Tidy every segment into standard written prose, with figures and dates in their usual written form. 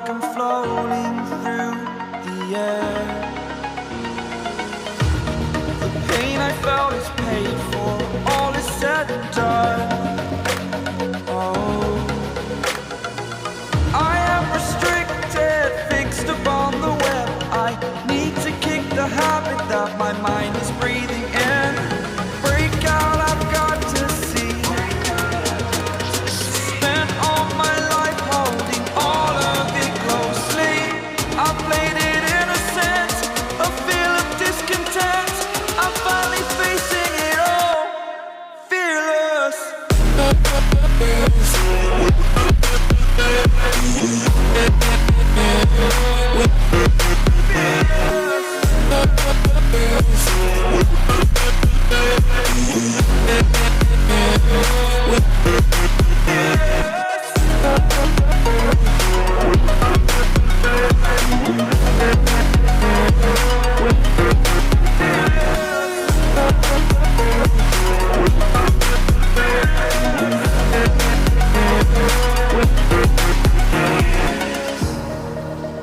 like I'm floating through the air. The pain I felt is paid for, all is said and done. Oh, I am restricted, fixed upon the web. I need to kick the habit that my mind is breathing in. Break out, I've got to see. Spent all my life holding all of it closely. I played it innocent, a feel of discontent. I'm finally facing it all, fearless.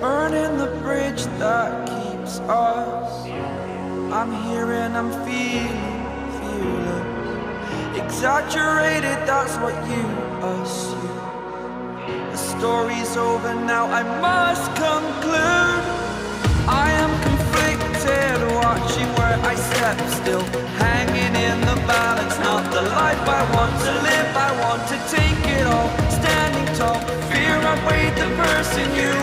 Burning the bridge that keeps us. I'm here and I'm feeling fearless. Exaggerated, that's what you assume. The story's over now, I must conclude. I am conflicted, watching where I step still, hanging in the balance. Not the life I want to live, I want to take it all. Standing tall, fear I weighed the person you